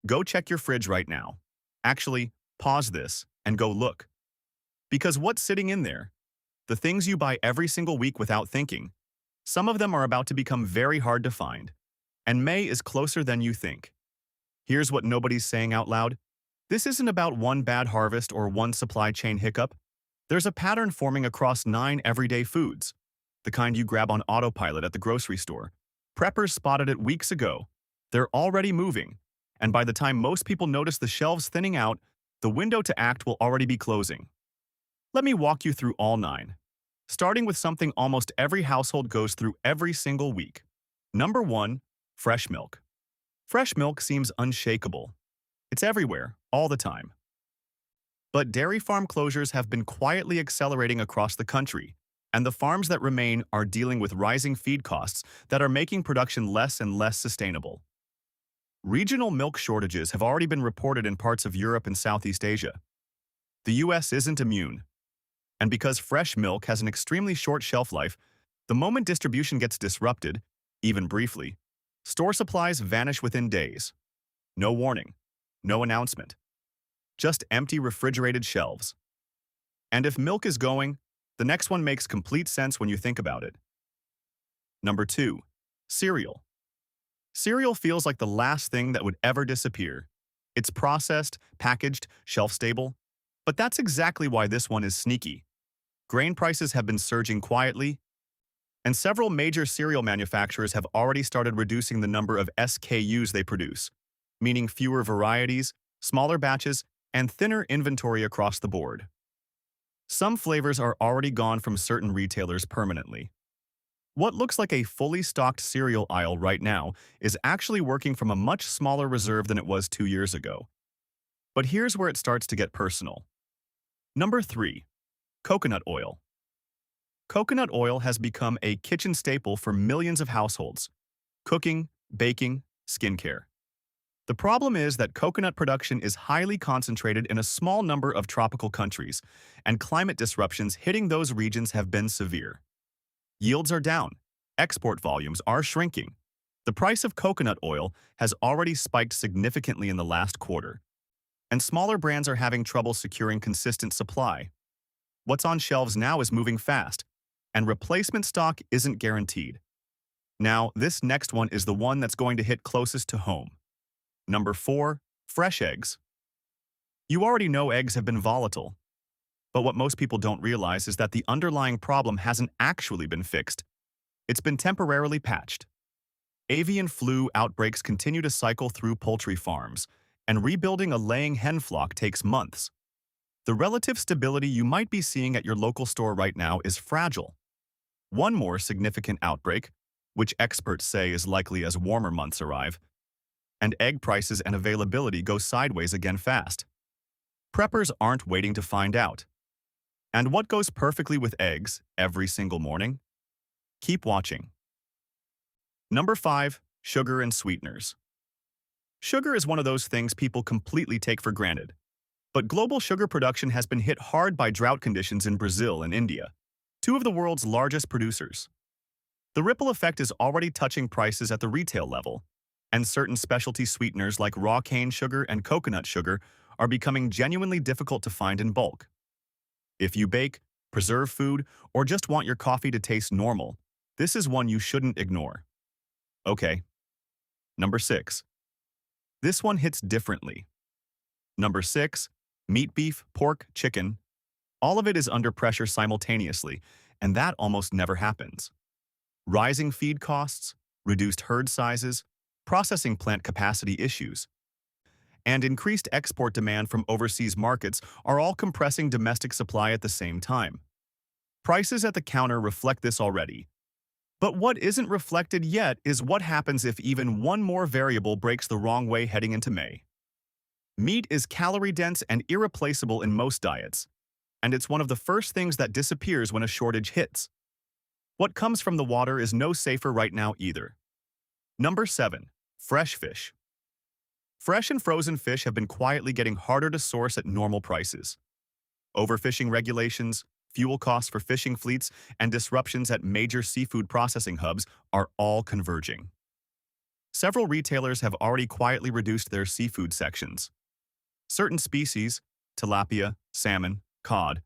Go check your fridge right now. Actually, pause this and go look. Because what's sitting in there? The things you buy every single week without thinking. Some of them are about to become very hard to find. And May is closer than you think. Here's what nobody's saying out loud. This isn't about one bad harvest or one supply chain hiccup. There's a pattern forming across 9 everyday foods, the kind you grab on autopilot at the grocery store. Preppers spotted it weeks ago. They're already moving, and by the time most people notice the shelves thinning out, the window to act will already be closing. Let me walk you through all 9, starting with something almost every household goes through every single week. Number 1, fresh milk. Fresh milk seems unshakable. It's everywhere, all the time. But dairy farm closures have been quietly accelerating across the country, and the farms that remain are dealing with rising feed costs that are making production less and less sustainable. Regional milk shortages have already been reported in parts of Europe and Southeast Asia. The US isn't immune. And because fresh milk has an extremely short shelf life, the moment distribution gets disrupted, even briefly, store supplies vanish within days. No warning, no announcement. Just empty refrigerated shelves. And if milk is going, the next one makes complete sense when you think about it. Number 2, cereal. Cereal feels like the last thing that would ever disappear. It's processed, packaged, shelf-stable. But that's exactly why this one is sneaky. Grain prices have been surging quietly, and several major cereal manufacturers have already started reducing the number of SKUs they produce, meaning fewer varieties, smaller batches, and thinner inventory across the board. Some flavors are already gone from certain retailers permanently. What looks like a fully stocked cereal aisle right now is actually working from a much smaller reserve than it was 2 years ago. But here's where it starts to get personal. Number 3, coconut oil. Coconut oil has become a kitchen staple for millions of households. Cooking, baking, skincare. The problem is that coconut production is highly concentrated in a small number of tropical countries, and climate disruptions hitting those regions have been severe. Yields are down. Export volumes are shrinking. The price of coconut oil has already spiked significantly in the last quarter, and smaller brands are having trouble securing consistent supply. What's on shelves now is moving fast, and replacement stock isn't guaranteed. Now, this next one is the one that's going to hit closest to home. Number 4, fresh eggs. You already know eggs have been volatile. But what most people don't realize is that the underlying problem hasn't actually been fixed. It's been temporarily patched. Avian flu outbreaks continue to cycle through poultry farms, and rebuilding a laying hen flock takes months. The relative stability you might be seeing at your local store right now is fragile. One more significant outbreak, which experts say is likely as warmer months arrive, and egg prices and availability go sideways again fast. Preppers aren't waiting to find out. And what goes perfectly with eggs every single morning? Keep watching. Number 5, sugar and sweeteners. Sugar is one of those things people completely take for granted. But global sugar production has been hit hard by drought conditions in Brazil and India, 2 of the world's largest producers. The ripple effect is already touching prices at the retail level, and certain specialty sweeteners like raw cane sugar and coconut sugar are becoming genuinely difficult to find in bulk. If you bake, preserve food, or just want your coffee to taste normal, this is one you shouldn't ignore. Okay. Number 6. This one hits differently. Number 6, meat, beef, pork, chicken. All of it is under pressure simultaneously, and that almost never happens. Rising feed costs, reduced herd sizes, processing plant capacity issues, and increased export demand from overseas markets are all compressing domestic supply at the same time. Prices at the counter reflect this already. But what isn't reflected yet is what happens if even one more variable breaks the wrong way heading into May. Meat is calorie-dense and irreplaceable in most diets, and it's one of the first things that disappears when a shortage hits. What comes from the water is no safer right now either. Number 7, fresh fish. Fresh and frozen fish have been quietly getting harder to source at normal prices. Overfishing regulations, fuel costs for fishing fleets, and disruptions at major seafood processing hubs are all converging. Several retailers have already quietly reduced their seafood sections. Certain species, tilapia, salmon, cod,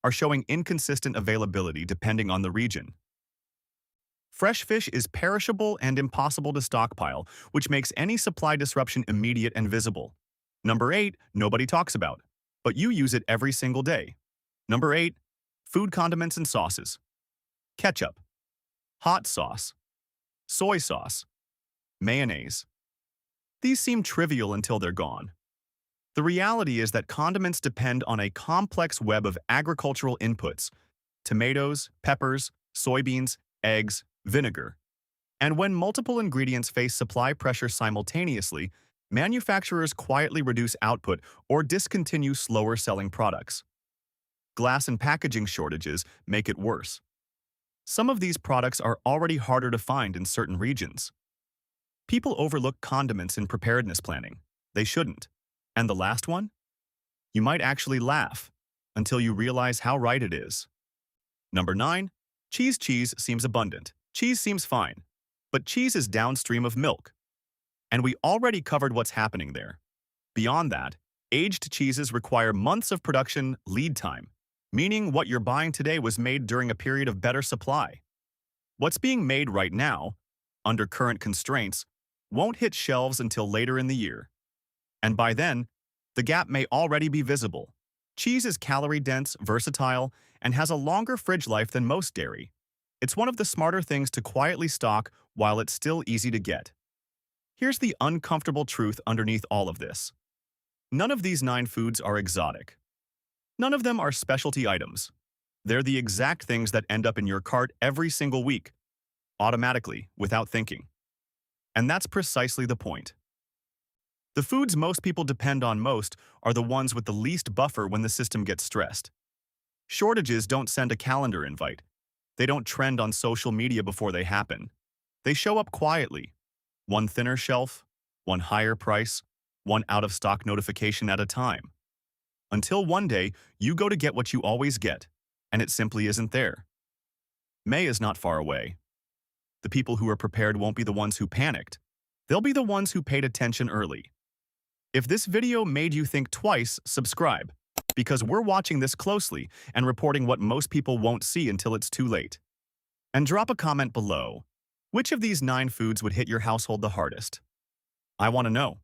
are showing inconsistent availability depending on the region. Fresh fish is perishable and impossible to stockpile, which makes any supply disruption immediate and visible. Number 8, nobody talks about, but you use it every single day. Number 8, food condiments and sauces. Ketchup, hot sauce, soy sauce, mayonnaise. These seem trivial until they're gone. The reality is that condiments depend on a complex web of agricultural inputs: tomatoes, peppers, soybeans, eggs, vinegar. And when multiple ingredients face supply pressure simultaneously, manufacturers quietly reduce output or discontinue slower-selling products. Glass and packaging shortages make it worse. Some of these products are already harder to find in certain regions. People overlook condiments in preparedness planning. They shouldn't. And the last one? You might actually laugh until you realize how right it is. Number 9, cheese. Cheese seems abundant. Cheese seems fine. But cheese is downstream of milk. And we already covered what's happening there. Beyond that, aged cheeses require months of production lead time, meaning what you're buying today was made during a period of better supply. What's being made right now, under current constraints, won't hit shelves until later in the year. And by then, the gap may already be visible. Cheese is calorie-dense, versatile, and has a longer fridge life than most dairy. It's one of the smarter things to quietly stock while it's still easy to get. Here's the uncomfortable truth underneath all of this. None of these 9 foods are exotic. None of them are specialty items. They're the exact things that end up in your cart every single week, automatically, without thinking. And that's precisely the point. The foods most people depend on most are the ones with the least buffer when the system gets stressed. Shortages don't send a calendar invite. They don't trend on social media before they happen. They show up quietly. One thinner shelf, one higher price, one out-of-stock notification at a time. Until one day, you go to get what you always get, and it simply isn't there. May is not far away. The people who are prepared won't be the ones who panicked. They'll be the ones who paid attention early. If this video made you think twice, subscribe, because we're watching this closely and reporting what most people won't see until it's too late. And drop a comment below. Which of these 9 foods would hit your household the hardest? I want to know.